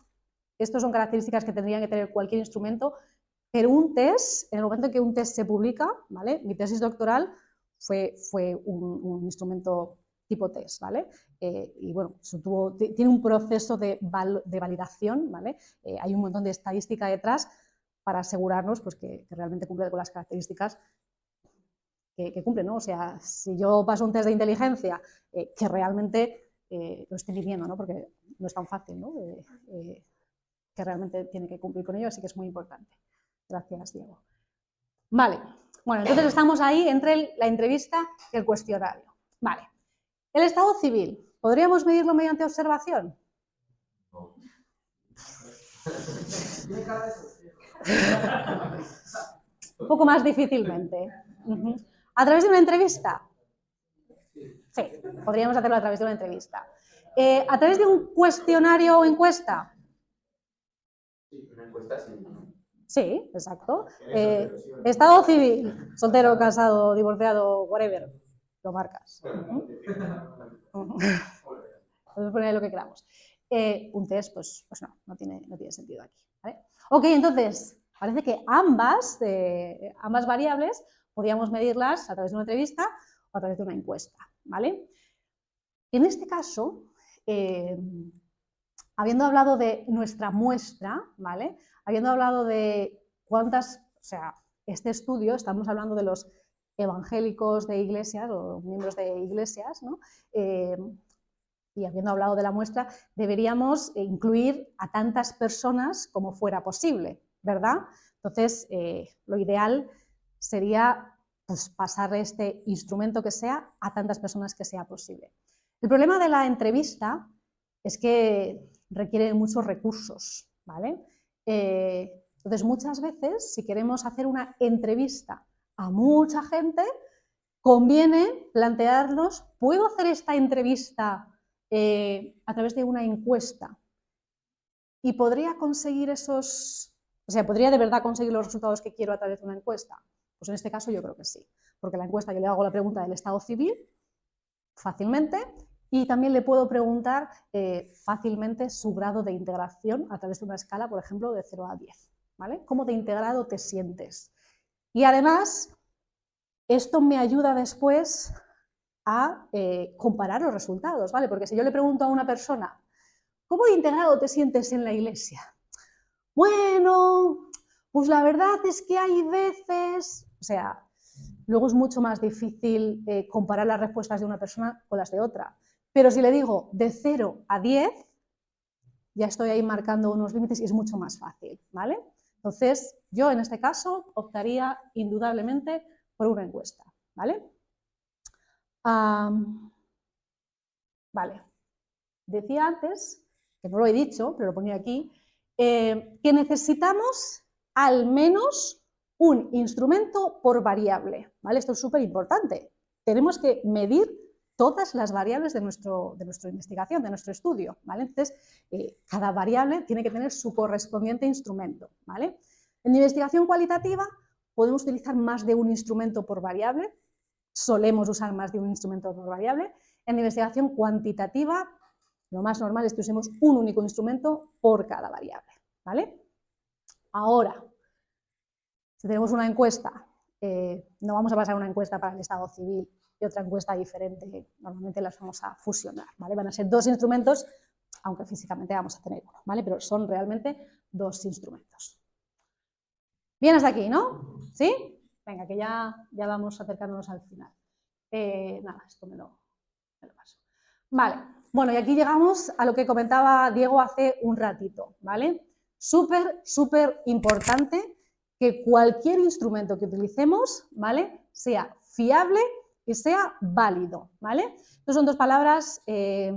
S1: estas son características que tendrían que tener cualquier instrumento, pero un test, en el momento en que un test se publica, ¿vale? Mi tesis doctoral fue un instrumento tipo test, ¿vale? Y bueno, tiene un proceso de validación, ¿vale? Hay un montón de estadística detrás para asegurarnos pues, que realmente cumple con las características que cumple, ¿no? O sea, si yo paso un test de inteligencia que realmente lo estoy viviendo, ¿no? Porque no es tan fácil, ¿no? Que realmente tiene que cumplir con ello, así que es muy importante. Gracias, Diego. Vale, bueno, entonces estamos ahí entre la entrevista y el cuestionario. Vale, el estado civil, ¿podríamos medirlo mediante observación? Un poco más difícilmente. ¿A través de una entrevista? Sí, podríamos hacerlo a través de una entrevista. ¿A través de un cuestionario o encuesta?
S4: Sí, una encuesta sí.
S1: Sí, exacto. Estado civil, soltero, casado, divorciado, whatever, lo marcas. Podemos poner lo que queramos. Un test, pues no tiene sentido aquí. ¿Vale? Ok, entonces, parece que ambas variables podríamos medirlas a través de una entrevista o a través de una encuesta. ¿Vale? En este caso, habiendo hablado de nuestra muestra, ¿vale? Habiendo hablado de cuántas, o sea, este estudio, estamos hablando de los evangélicos de iglesias o miembros de iglesias, ¿no? Y habiendo hablado de la muestra, deberíamos incluir a tantas personas como fuera posible, ¿verdad? Entonces, lo ideal sería pues, pasar este instrumento que sea a tantas personas que sea posible. El problema de la entrevista es que requiere muchos recursos, ¿vale? Entonces, muchas veces, si queremos hacer una entrevista a mucha gente, conviene plantearnos, ¿puedo hacer esta entrevista a través de una encuesta? ¿Y podría conseguir podría de verdad conseguir los resultados que quiero a través de una encuesta? Pues en este caso yo creo que sí, porque la encuesta yo le hago la pregunta del estado civil fácilmente y también le puedo preguntar fácilmente su grado de integración a través de una escala, por ejemplo, de 0 a 10. ¿Vale? ¿Cómo de integrado te sientes? Y además, esto me ayuda después a comparar los resultados, ¿vale? Porque si yo le pregunto a una persona, ¿cómo de integrado te sientes en la iglesia? Bueno, pues la verdad es que hay veces, o sea, luego es mucho más difícil comparar las respuestas de una persona con las de otra. Pero si le digo de 0 a 10, ya estoy ahí marcando unos límites y es mucho más fácil, ¿vale? Entonces, yo en este caso optaría indudablemente por una encuesta, ¿vale? Vale. Decía antes, que no lo he dicho, pero lo ponía aquí, que necesitamos al menos un instrumento por variable, ¿vale? Esto es súper importante. Tenemos que medir todas las variables de nuestra investigación, de nuestro estudio, ¿vale? Entonces, cada variable tiene que tener su correspondiente instrumento, ¿vale? En investigación cualitativa podemos utilizar más de un instrumento por variable, solemos usar más de un instrumento por variable. En investigación cuantitativa, lo más normal es que usemos un único instrumento por cada variable, ¿vale? Ahora, si tenemos una encuesta, no vamos a pasar una encuesta para el estado civil y otra encuesta diferente, normalmente las vamos a fusionar, ¿vale? Van a ser dos instrumentos, aunque físicamente vamos a tener uno, ¿vale? Pero son realmente dos instrumentos. Bien hasta aquí, ¿no? ¿Sí? Venga, que ya vamos acercándonos al final. Nada, esto me lo paso. Vale, bueno, y aquí llegamos a lo que comentaba Diego hace un ratito, ¿vale? Súper, súper importante que cualquier instrumento que utilicemos, ¿vale? Sea fiable y sea válido, ¿vale? Estas son dos palabras que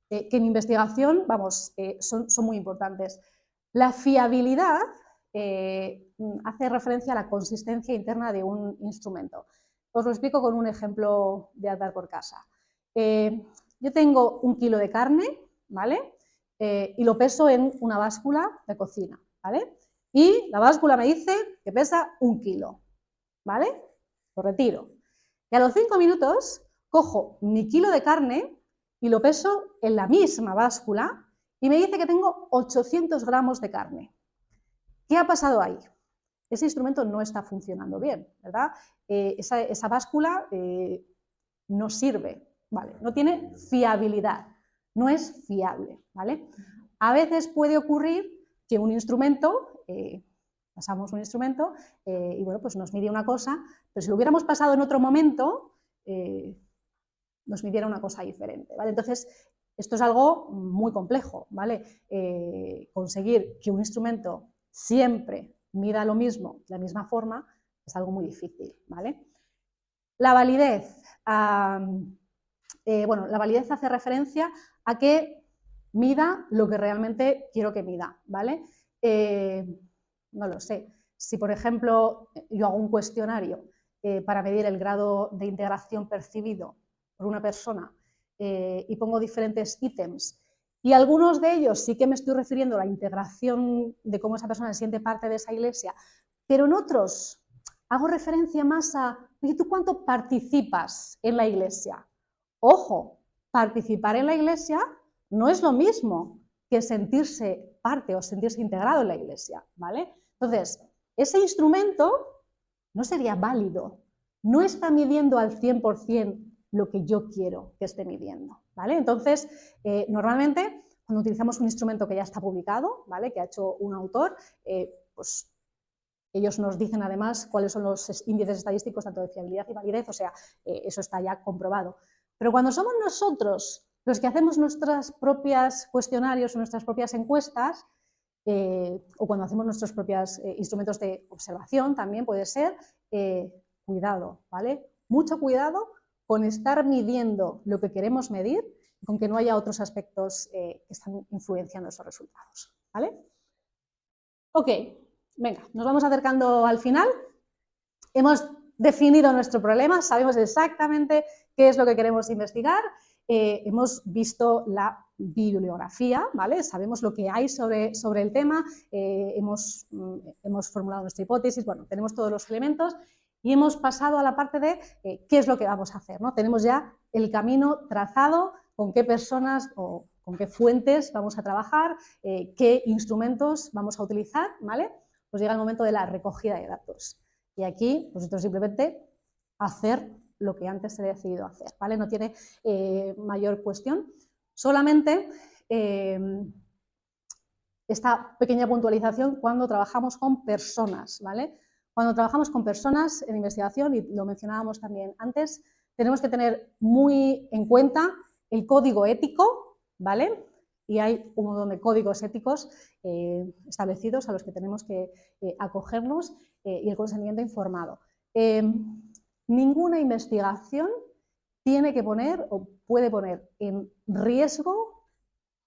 S1: en investigación, vamos, son muy importantes. La fiabilidad hace referencia a la consistencia interna de un instrumento. Os lo explico con un ejemplo de andar por casa. Yo tengo 1 kilo de carne, ¿vale? Y lo peso en una báscula de cocina, ¿vale? Y la báscula me dice que pesa 1 kilo, ¿vale? Lo retiro. Y a los 5 minutos cojo mi kilo de carne y lo peso en la misma báscula y me dice que tengo 800 gramos de carne. ¿Qué ha pasado ahí? Ese instrumento no está funcionando bien, ¿verdad? Esa báscula no sirve, ¿vale? No tiene fiabilidad, no es fiable, ¿vale? A veces puede ocurrir que un instrumento, pasamos un instrumento y bueno, pues nos mide una cosa, pero si lo hubiéramos pasado en otro momento, nos midiera una cosa diferente, ¿vale? Entonces, esto es algo muy complejo, ¿vale? Conseguir que un instrumento siempre mida lo mismo, de la misma forma, es algo muy difícil, ¿vale? La validez. Bueno, la validez hace referencia a que mida lo que realmente quiero que mida, ¿vale? No lo sé. Si, por ejemplo, yo hago un cuestionario para medir el grado de integración percibido por una persona y pongo diferentes ítems y algunos de ellos sí que me estoy refiriendo a la integración de cómo esa persona se siente parte de esa iglesia, pero en otros hago referencia más a, oye, ¿tú cuánto participas en la iglesia? Ojo, participar en la iglesia no es lo mismo que sentirse parte o sentirse integrado en la iglesia, ¿vale? Entonces, ese instrumento no sería válido, no está midiendo al 100% lo que yo quiero que esté midiendo, ¿vale? Entonces, normalmente, cuando utilizamos un instrumento que ya está publicado, ¿vale? Que ha hecho un autor, pues ellos nos dicen además cuáles son los índices estadísticos tanto de fiabilidad y validez, o sea, eso está ya comprobado. Pero cuando somos nosotros los que hacemos nuestras propias cuestionarios o nuestras propias encuestas, o cuando hacemos nuestros propios instrumentos de observación, también puede ser, cuidado, ¿vale? Mucho cuidado con estar midiendo lo que queremos medir, con que no haya otros aspectos que están influenciando esos resultados, ¿vale? Ok, venga, nos vamos acercando al final. Hemos definido nuestro problema, sabemos exactamente qué es lo que queremos investigar, hemos visto la bibliografía, ¿vale? Sabemos lo que hay sobre el tema, hemos formulado nuestra hipótesis, bueno, tenemos todos los elementos y hemos pasado a la parte de qué es lo que vamos a hacer, ¿no? Tenemos ya el camino trazado, con qué personas o con qué fuentes vamos a trabajar, qué instrumentos vamos a utilizar, ¿vale? Pues llega el momento de la recogida de datos. Y aquí, pues esto es simplemente hacer lo que antes se ha decidido hacer, ¿vale? No tiene mayor cuestión. Solamente esta pequeña puntualización cuando trabajamos con personas, ¿vale? Cuando trabajamos con personas en investigación, y lo mencionábamos también antes, tenemos que tener muy en cuenta el código ético, ¿vale? Y hay un montón de códigos éticos establecidos a los que tenemos que acogernos y el consentimiento informado. Ninguna investigación tiene que poner o puede poner en riesgo,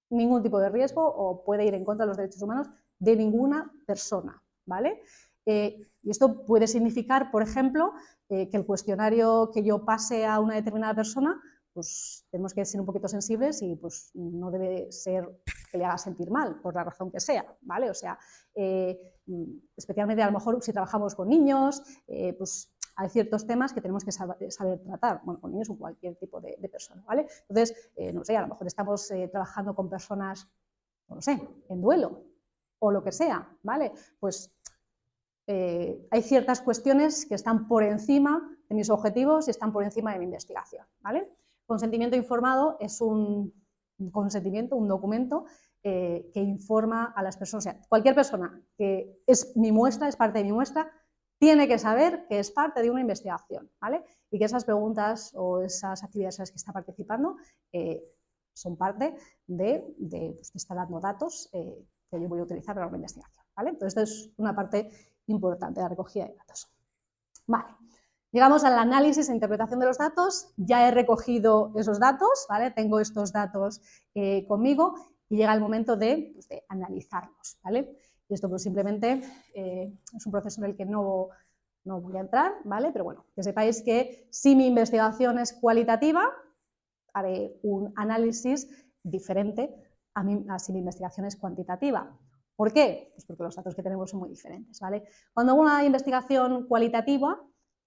S1: ningún tipo de riesgo o puede ir en contra de los derechos humanos de ninguna persona, ¿vale? Y esto puede significar, por ejemplo, que el cuestionario que yo pase a una determinada persona, pues tenemos que ser un poquito sensibles y pues no debe ser que le haga sentir mal, por la razón que sea, ¿vale? O sea, especialmente a lo mejor si trabajamos con niños, pues hay ciertos temas que tenemos que saber tratar, bueno, con niños o cualquier tipo de persona, ¿vale? Entonces, no sé, a lo mejor estamos trabajando con personas, no sé, en duelo o lo que sea, ¿vale? Pues hay ciertas cuestiones que están por encima de mis objetivos y están por encima de mi investigación, ¿vale? Consentimiento informado es un consentimiento, un documento que informa a las personas, o sea, cualquier persona que es mi muestra, es parte de mi muestra, tiene que saber que es parte de una investigación, ¿vale? Y que esas preguntas o esas actividades en las que está participando son parte de pues, que está dando datos que yo voy a utilizar para una investigación, ¿vale? Entonces, esto es una parte importante de la recogida de datos. Vale, llegamos al análisis e interpretación de los datos. Ya he recogido esos datos, ¿vale? Tengo estos datos conmigo y llega el momento de analizarlos, ¿vale? Y esto pues simplemente es un proceso en el que no voy a entrar, ¿vale? Pero bueno, que sepáis que si mi investigación es cualitativa, haré un análisis diferente a si mi investigación es cuantitativa. ¿Por qué? Pues porque los datos que tenemos son muy diferentes, ¿vale? Cuando hago una investigación cualitativa,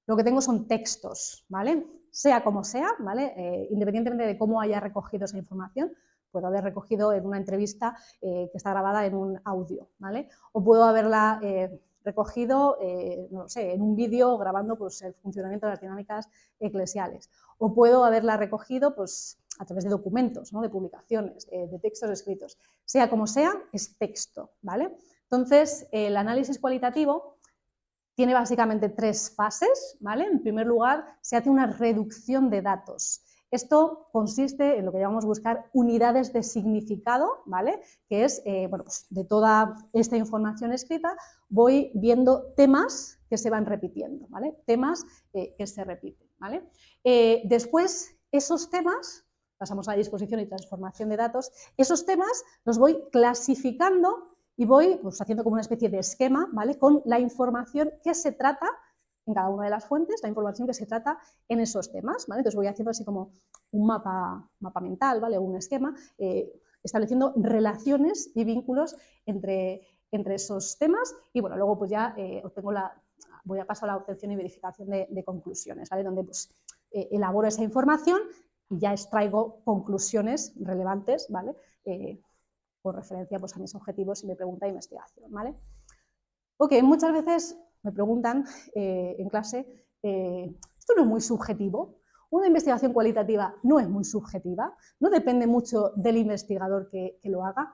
S1: lo que tengo son textos, ¿vale? Sea como sea, ¿vale? Independientemente de cómo haya recogido esa información, puedo haber recogido en una entrevista que está grabada en un audio, ¿vale? O puedo haberla recogido, no sé, en un vídeo grabando pues, el funcionamiento de las dinámicas eclesiales. O puedo haberla recogido pues, a través de documentos, ¿no? De publicaciones, de textos escritos. Sea como sea, es texto, ¿vale? Entonces, el análisis cualitativo tiene básicamente 3 fases, ¿vale? En primer lugar, se hace una reducción de datos. Esto consiste en lo que llamamos buscar unidades de significado, ¿vale? Que es, bueno, pues de toda esta información escrita voy viendo temas que se van repitiendo, ¿vale? Temas que se repiten, ¿vale? Después, esos temas, pasamos a la disposición y transformación de datos, esos temas los voy clasificando y voy pues, haciendo como una especie de esquema, ¿vale? Con la información que se trata en cada una de las fuentes, la información que se trata en esos temas, ¿vale? Entonces voy haciendo así como un mapa mental, ¿vale? Un esquema, estableciendo relaciones y vínculos entre esos temas y bueno, luego pues ya voy a pasar a la obtención y verificación de conclusiones, ¿vale? Donde pues elaboro esa información y ya extraigo conclusiones relevantes, ¿vale? Por referencia pues, a mis objetivos y mi pregunta de investigación, ¿vale? Ok, muchas veces me preguntan en clase, ¿esto no es muy subjetivo? Una investigación cualitativa no es muy subjetiva, no depende mucho del investigador que lo haga.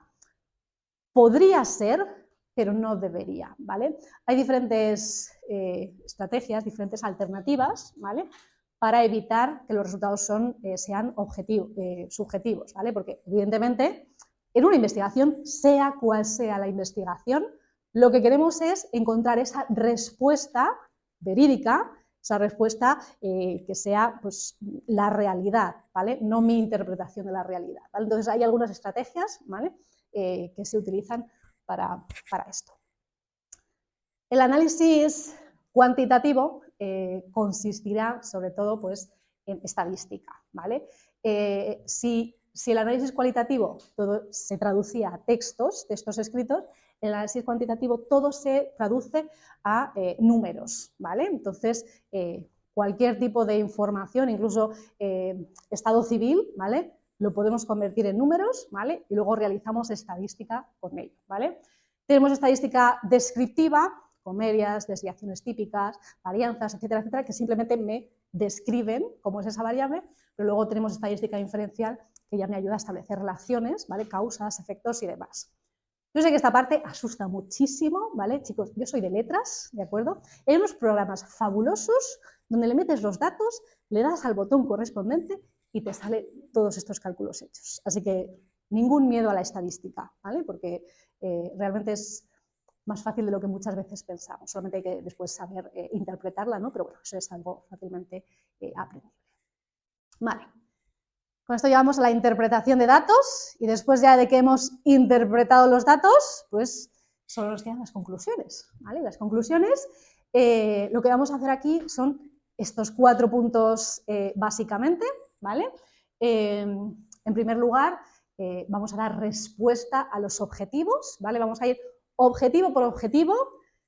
S1: Podría ser, pero no debería, ¿vale? Hay diferentes estrategias, diferentes alternativas, ¿vale? Para evitar que los resultados sean subjetivos, ¿vale? Porque, evidentemente, en una investigación, sea cual sea la investigación, lo que queremos es encontrar esa respuesta verídica, esa respuesta que sea pues, la realidad, ¿vale? No mi interpretación de la realidad, ¿vale? Entonces, hay algunas estrategias, ¿vale? Que se utilizan para esto. El análisis cuantitativo consistirá sobre todo pues, en estadística, ¿vale? Si el análisis cualitativo todo se traducía a textos escritos, el análisis cuantitativo todo se traduce a números, ¿vale? Entonces, cualquier tipo de información, incluso estado civil, ¿vale? Lo podemos convertir en números, ¿vale? Y luego realizamos estadística con ello, ¿vale? Tenemos estadística descriptiva, comedias, desviaciones típicas, varianzas, etcétera, etcétera, que simplemente me describen cómo es esa variable, pero luego tenemos estadística inferencial que ya me ayuda a establecer relaciones, ¿vale? Causas, efectos y demás. Yo sé que esta parte asusta muchísimo, ¿vale? Chicos, yo soy de letras, ¿de acuerdo? Hay unos programas fabulosos donde le metes los datos, le das al botón correspondiente y te salen todos estos cálculos hechos. Así que ningún miedo a la estadística, ¿vale? Porque realmente es más fácil de lo que muchas veces pensamos. Solamente hay que después saber interpretarla, ¿no? Pero bueno, eso es algo fácilmente aprendible. Vale. Con esto llegamos a la interpretación de datos y después ya de que hemos interpretado los datos, pues solo nos quedan las conclusiones, ¿vale? Las conclusiones, lo que vamos a hacer aquí son estos 4 puntos básicamente, ¿vale? En primer lugar, vamos a dar respuesta a los objetivos, ¿vale? Vamos a ir objetivo por objetivo,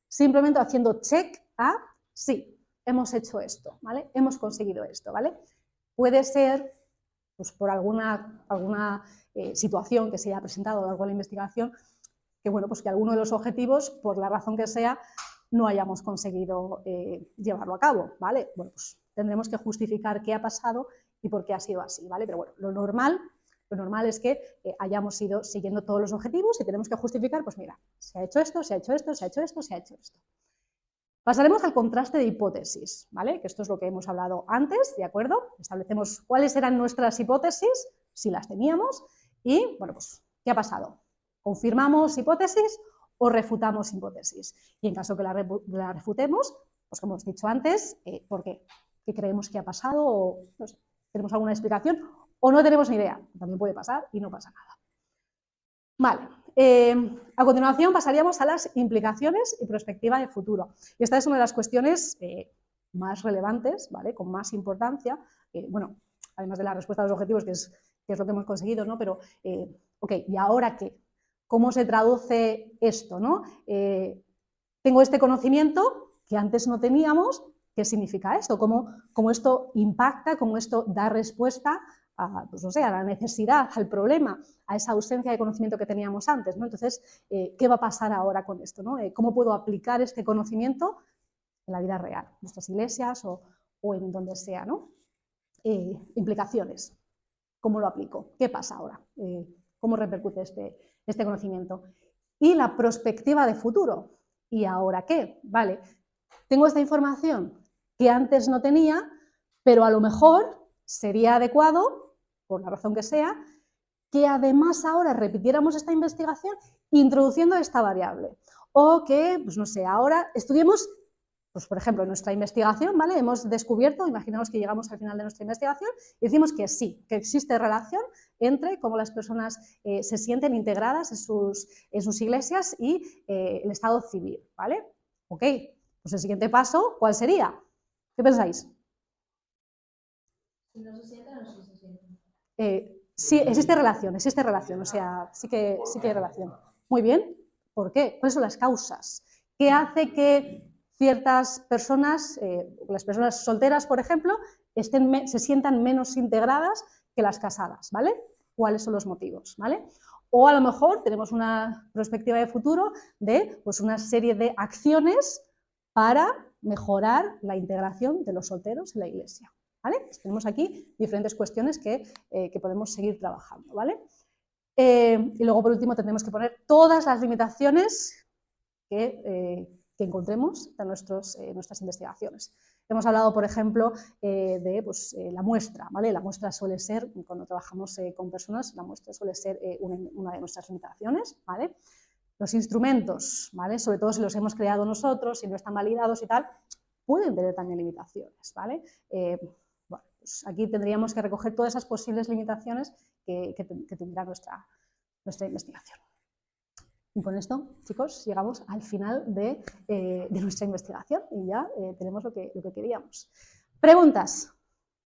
S1: simplemente haciendo check a sí, hemos hecho esto, ¿vale? Hemos conseguido esto, ¿vale? Puede ser pues, por alguna situación que se haya presentado a lo largo de la investigación, que, bueno, pues que alguno de los objetivos, por la razón que sea, no hayamos conseguido llevarlo a cabo, ¿vale? Bueno, pues tendremos que justificar qué ha pasado y por qué ha sido así, ¿vale? Pero bueno, lo normal es que hayamos ido siguiendo todos los objetivos y tenemos que justificar, pues mira, se ha hecho esto, se ha hecho esto, se ha hecho esto, se ha hecho esto. Pasaremos al contraste de hipótesis, ¿vale? Que esto es lo que hemos hablado antes, ¿de acuerdo? Establecemos cuáles eran nuestras hipótesis, si las teníamos, y, bueno, pues, ¿qué ha pasado? ¿Confirmamos hipótesis o refutamos hipótesis? Y en caso que la refutemos, pues como hemos dicho antes, ¿por qué? ¿Qué creemos que ha pasado? O, no sé, ¿tenemos alguna explicación? O no tenemos ni idea, también puede pasar y no pasa nada. Vale, a continuación pasaríamos a las implicaciones y perspectiva de futuro. Y esta es una de las cuestiones más relevantes, ¿vale? Con más importancia, bueno, además de la respuesta a los objetivos, que es lo que hemos conseguido, ¿no? Pero, ok, ¿y ahora qué? ¿Cómo se traduce esto, ¿no? Tengo este conocimiento que antes no teníamos, ¿qué significa esto? ¿Cómo esto impacta, cómo esto da respuesta pues no sé, a la necesidad, al problema, a esa ausencia de conocimiento que teníamos antes, ¿no? Entonces, ¿qué va a pasar ahora con esto, ¿no? ¿Cómo puedo aplicar este conocimiento en la vida real, en nuestras iglesias o en donde sea, ¿no? Implicaciones. ¿Cómo lo aplico? ¿Qué pasa ahora? ¿Cómo repercute este conocimiento? Y la perspectiva de futuro. ¿Y ahora qué? Vale, tengo esta información que antes no tenía, pero a lo mejor sería adecuado, por la razón que sea, que además ahora repitiéramos esta investigación introduciendo esta variable. O que, pues no sé, ahora estudiemos, pues por ejemplo, en nuestra investigación, ¿vale? Hemos descubierto, imaginaos que llegamos al final de nuestra investigación y decimos que sí, que existe relación entre cómo las personas se sienten integradas en sus iglesias y el estado civil, ¿vale? Ok, pues el siguiente paso, ¿cuál sería? ¿Qué pensáis?
S3: Si no se sienten o si se sienten.
S1: Sí, existe relación, o sea, sí que hay relación. Muy bien, ¿por qué? ¿Cuáles son las causas? ¿Qué hace que ciertas personas, las personas solteras, por ejemplo, se sientan menos integradas que las casadas, ¿vale? ¿Cuáles son los motivos, ¿vale? O a lo mejor tenemos una perspectiva de futuro de pues, una serie de acciones para mejorar la integración de los solteros en la iglesia, ¿vale? Pues tenemos aquí diferentes cuestiones que podemos seguir trabajando, ¿vale? Y luego, por último, tendremos que poner todas las limitaciones que encontremos en nuestras investigaciones. Hemos hablado, por ejemplo, de pues, la muestra, ¿vale? La muestra suele ser, cuando trabajamos con personas, la muestra suele ser una de nuestras limitaciones, ¿vale? Los instrumentos, ¿vale? Sobre todo si los hemos creado nosotros, si no están validados y tal, pueden tener también limitaciones, ¿vale? Bueno, pues aquí tendríamos que recoger todas esas posibles limitaciones que tendrá nuestra investigación. Y con esto, chicos, llegamos al final de nuestra investigación y ya tenemos lo que queríamos. ¿Preguntas?